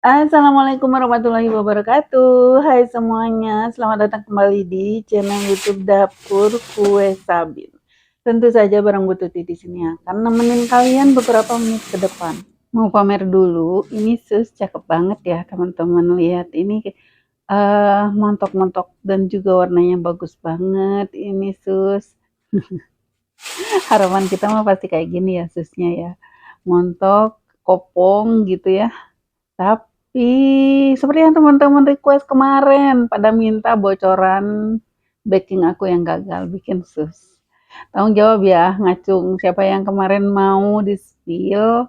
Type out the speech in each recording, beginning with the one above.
Assalamualaikum warahmatullahi wabarakatuh. Hai semuanya, selamat datang kembali di channel YouTube Dapur Kue Sabin. Tentu saja barang Bu Tuti di sini akan nemenin kalian beberapa menit ke depan. Mau pamer dulu, ini sus cakep banget ya teman-teman, lihat ini montok-montok dan juga warnanya bagus banget ini sus. Harapan kita mah pasti kayak gini ya susnya ya, montok, kopong gitu ya. Tapi seperti yang teman-teman request kemarin, pada minta bocoran baking aku yang gagal bikin sus. Tanggung jawab ya, ngacung. Siapa yang kemarin mau di-spill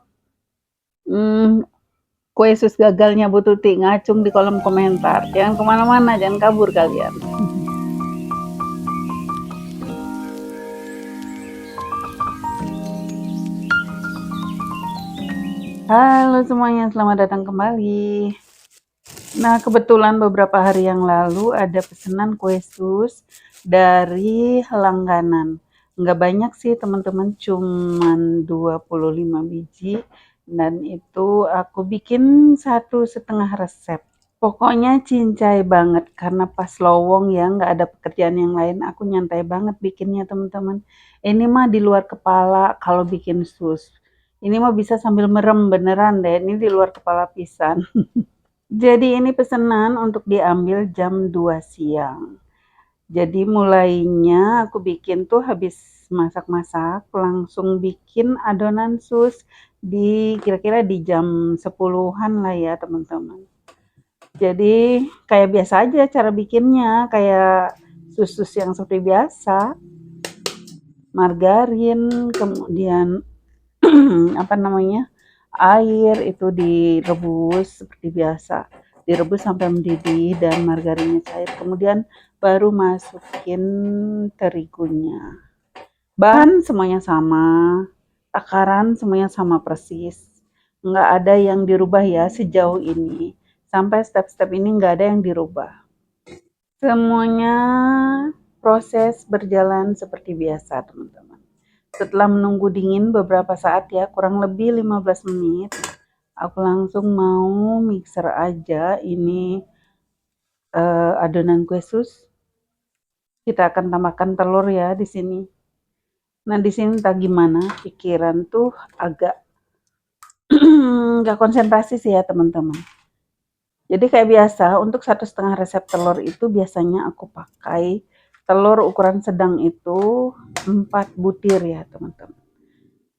kue sus gagalnya Bu Tuti, ngacung di kolom komentar. Jangan kemana-mana, jangan kabur kalian. Halo semuanya, selamat datang kembali. Nah, kebetulan beberapa hari yang lalu ada pesanan kue sus dari langganan. Nggak banyak sih teman-teman, cuman 25 biji. Dan itu aku bikin 1,5 resep. Pokoknya cincai banget, karena pas lowong ya, nggak ada pekerjaan yang lain, aku nyantai banget bikinnya teman-teman. Ini mah di luar kepala kalau bikin sus. Ini mah bisa sambil merem beneran deh, ini di luar kepala pisan. Jadi ini pesanan untuk diambil jam 2 siang. Jadi mulainya aku bikin tuh habis masak-masak, langsung bikin adonan sus di kira-kira di jam 10-an lah ya teman-teman. Jadi kayak biasa aja cara bikinnya, kayak sus-sus yang seperti biasa. Margarin, kemudian apa namanya, air itu direbus seperti biasa, direbus sampai mendidih dan margarinnya cair, kemudian baru masukin terigunya. Bahan semuanya sama, takaran semuanya sama persis, nggak ada yang dirubah ya sejauh ini. Sampai step-step ini nggak ada yang dirubah. Semuanya proses berjalan seperti biasa teman-teman. Setelah menunggu dingin beberapa saat ya, kurang lebih 15 menit, aku langsung mau mixer aja ini adonan kue sus. Kita akan tambahkan telur ya di sini. Nah, di sini entah gimana, pikiran tuh agak nggak konsentrasi sih ya teman-teman. Jadi kayak biasa, untuk 1,5 resep telur itu biasanya aku pakai telur ukuran sedang itu 4 butir ya teman-teman.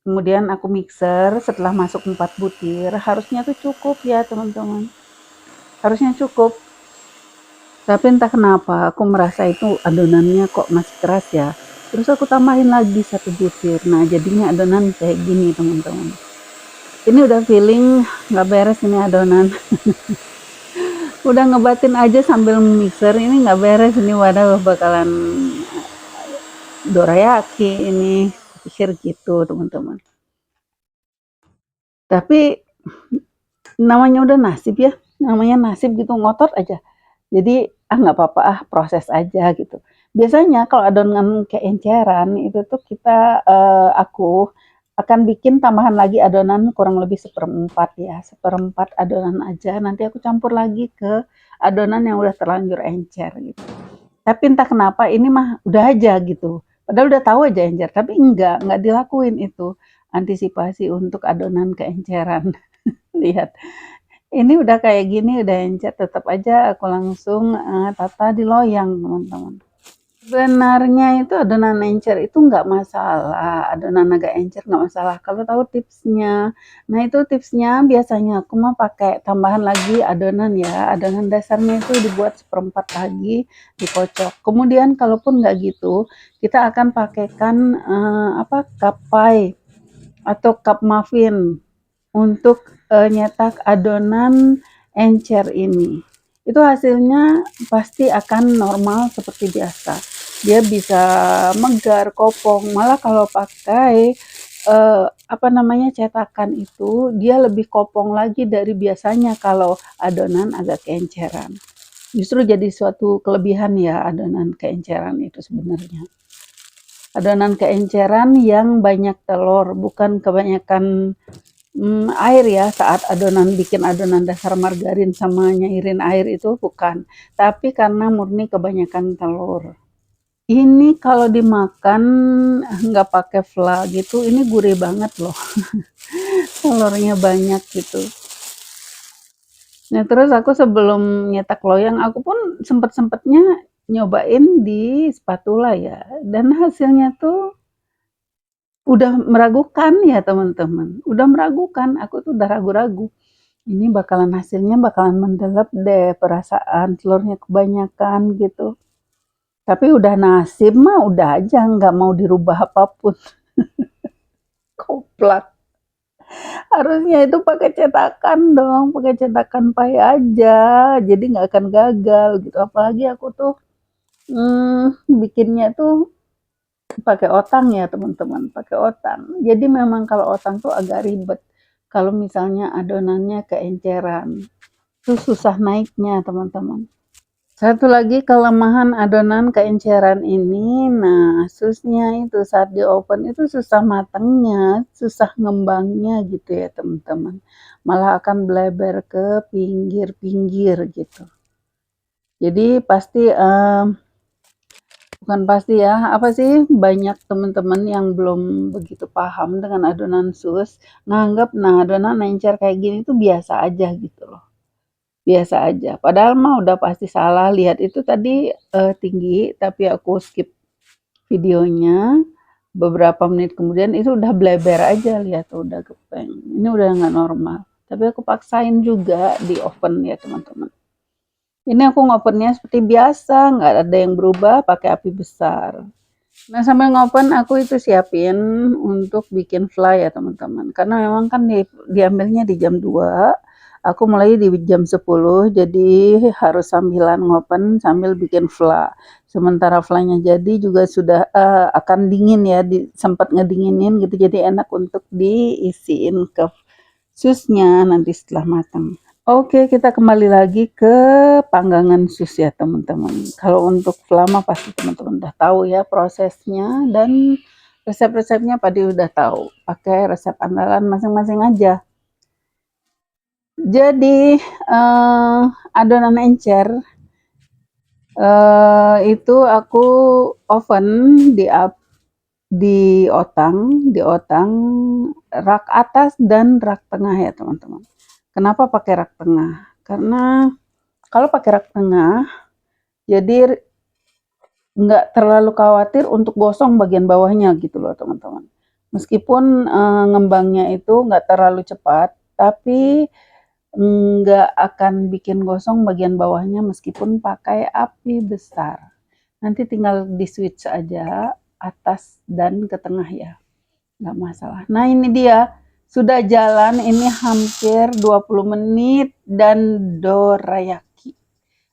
Kemudian aku mixer, setelah masuk 4 butir, harusnya tuh cukup ya teman-teman. Harusnya cukup. Tapi entah kenapa aku merasa itu adonannya kok masih keras ya. Terus aku tambahin lagi 1 butir. Nah, jadinya adonan kayak gini teman-teman. Ini udah feeling nggak beres ini adonan. Udah ngebatin aja sambil mixer, ini nggak beres ini, wadah bakalan dorayaki ini, pikir gitu teman-teman. Tapi namanya udah nasib ya, namanya nasib gitu, ngotot aja. Jadi nggak apa-apa, proses aja gitu. Biasanya kalau adonan keenceran itu tuh kita aku akan bikin tambahan lagi adonan kurang lebih 1/4 ya, 1/4 adonan aja, nanti aku campur lagi ke adonan yang udah terlanjur encer gitu. Tapi entah kenapa ini mah udah aja gitu, padahal udah tahu aja encer, tapi enggak dilakuin itu, antisipasi untuk adonan keenceran. Lihat, ini udah kayak gini, udah encer, tetap aja aku langsung tata di loyang teman-teman. Sebenarnya itu adonan encer itu nggak masalah, adonan agak encer nggak masalah kalau tahu tipsnya. Nah itu tipsnya biasanya aku mah pakai tambahan lagi adonan ya, adonan dasarnya itu dibuat 1/4 lagi, dikocok. Kemudian kalaupun nggak gitu, kita akan pakaikan cup pie atau cup muffin untuk nyetak adonan encer ini. Itu hasilnya pasti akan normal seperti biasa. Dia bisa megar, kopong. Malah kalau pakai cetakan itu dia lebih kopong lagi dari biasanya kalau adonan agak keenceran. Justru jadi suatu kelebihan ya adonan keenceran itu sebenarnya. Adonan keenceran yang banyak telur, bukan kebanyakan air ya, saat bikin adonan dasar margarin sama nyairin air itu bukan, tapi karena murni kebanyakan telur. Ini kalau dimakan nggak pakai fla gitu, ini gurih banget loh. Telurnya banyak gitu. Nah, terus aku sebelum nyetak loyang, aku pun sempet-sempetnya nyobain di spatula ya, dan hasilnya tuh udah meragukan ya teman-teman, udah meragukan, aku tuh udah ragu-ragu, ini hasilnya bakalan mendelep deh, perasaan telurnya kebanyakan gitu. Tapi udah nasib mah udah aja, nggak mau dirubah apapun. Koplak. Harusnya itu pakai cetakan dong, pakai cetakan pai aja, jadi nggak akan gagal gitu. Apalagi aku tuh bikinnya tuh pakai otang ya teman-teman, pakai otang. Jadi memang kalau otang tuh agak ribet. Kalau misalnya adonannya keenceran, itu susah naiknya teman-teman. Satu lagi kelemahan adonan keenceran ini, nah susnya itu saat di oven itu susah matangnya, susah ngembangnya gitu ya teman-teman. Malah akan bleber ke pinggir-pinggir gitu. Jadi pasti bukan pasti ya, apa sih, banyak teman-teman yang belum begitu paham dengan adonan sus, nganggap nah adonan encer kayak gini tuh biasa aja gitu loh. Biasa aja, padahal mah udah pasti salah, lihat itu tadi tinggi, tapi aku skip videonya, beberapa menit kemudian itu udah bleber aja, lihat udah gepeng, ini udah nggak normal. Tapi aku paksain juga di oven ya teman-teman. Ini aku ngovennya seperti biasa, nggak ada yang berubah, pakai api besar. Nah, sambil ngoven aku itu siapin untuk bikin fly ya teman-teman. Karena memang kan diambilnya di jam 2, aku mulai di jam 10, jadi harus sambilan ngoven sambil bikin fly. Sementara fly-nya jadi juga sudah akan dingin ya, sempat ngedinginin gitu, jadi enak untuk diisiin ke susnya nanti setelah matang. Oke, kita kembali lagi ke panggangan sus ya teman-teman. Kalau untuk lama pasti teman-teman udah tahu ya prosesnya, dan resep-resepnya pasti udah tahu. Pakai resep andalan masing-masing aja. Jadi adonan encer itu aku oven di di otang rak atas dan rak tengah ya teman-teman. Kenapa pakai rak tengah? Karena kalau pakai rak tengah, jadi nggak terlalu khawatir untuk gosong bagian bawahnya gitu loh teman-teman. Meskipun ngembangnya itu nggak terlalu cepat, tapi nggak akan bikin gosong bagian bawahnya meskipun pakai api besar. Nanti tinggal di switch aja atas dan ke tengah ya, nggak masalah. Nah ini dia, sudah jalan ini hampir 20 menit dan dorayaki.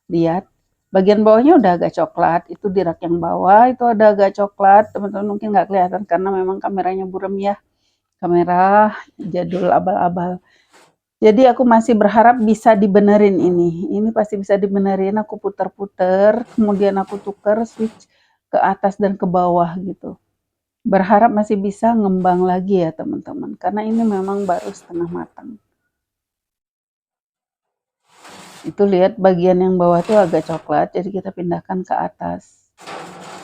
Lihat, bagian bawahnya udah agak coklat, itu di rak yang bawah itu ada agak coklat, teman-teman mungkin nggak kelihatan karena memang kameranya buram ya, kamera jadul abal-abal. Jadi aku masih berharap bisa dibenerin ini pasti bisa dibenerin, aku puter-puter, kemudian aku tuker switch ke atas dan ke bawah gitu. Berharap masih bisa ngembang lagi ya teman-teman, karena ini memang baru setengah matang. Itu lihat bagian yang bawah tuh agak coklat, jadi kita pindahkan ke atas.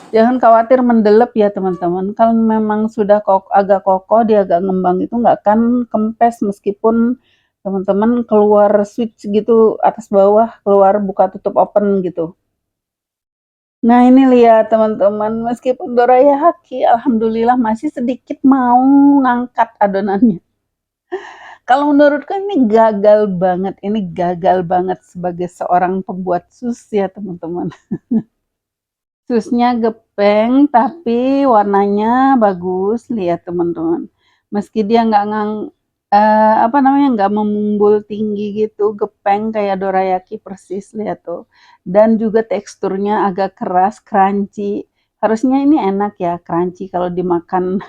Jangan khawatir mendelep ya teman-teman, kalau memang sudah agak kokoh, dia agak ngembang itu nggak akan kempes meskipun teman-teman keluar switch gitu atas bawah, keluar buka tutup open gitu. Nah ini lihat teman-teman, meskipun dorayaki alhamdulillah masih sedikit mau ngangkat adonannya. Kalau menurutku ini gagal banget sebagai seorang pembuat sus ya teman-teman. Susnya gepeng tapi warnanya bagus, lihat teman-teman. Meski dia nggak memumbul tinggi gitu, gepeng kayak dorayaki persis, lihat tuh. Dan juga teksturnya agak keras, crunchy. Harusnya ini enak ya, crunchy kalau dimakan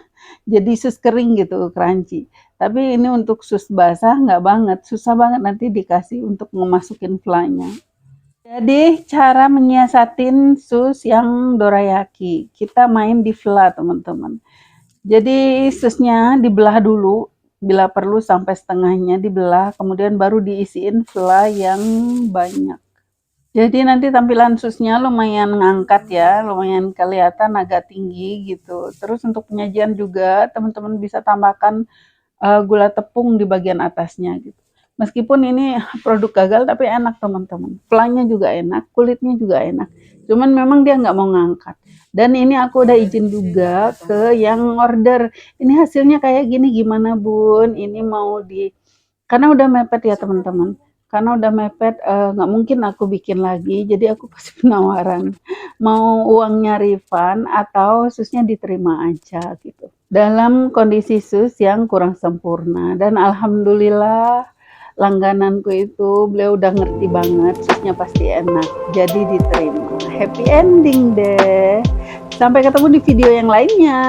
jadi sus kering gitu, crunchy. Tapi ini untuk sus basah nggak banget, susah banget nanti dikasih untuk memasukin flanya. Jadi cara menyiasatin sus yang dorayaki, kita main di fla teman-teman. Jadi susnya dibelah dulu, Bila perlu sampai setengahnya dibelah, kemudian baru diisiin fla yang banyak. Jadi nanti tampilan susnya lumayan ngangkat ya, lumayan kelihatan agak tinggi gitu. Terus untuk penyajian juga teman-teman bisa tambahkan gula tepung di bagian atasnya gitu. Meskipun ini produk gagal tapi enak teman-teman. Flanya juga enak, kulitnya juga enak. Cuman memang dia nggak mau ngangkat. Dan ini aku udah izin juga ke yang order. Ini hasilnya kayak gini gimana bun? Ini mau di karena udah mepet ya teman-teman. Karena udah mepet nggak mungkin aku bikin lagi. Jadi aku kasih penawaran. Mau uangnya refund atau susnya diterima aja gitu dalam kondisi sus yang kurang sempurna dan alhamdulillah langgananku itu beliau udah ngerti banget susnya pasti enak jadi diterima happy ending deh sampai ketemu di video yang lainnya.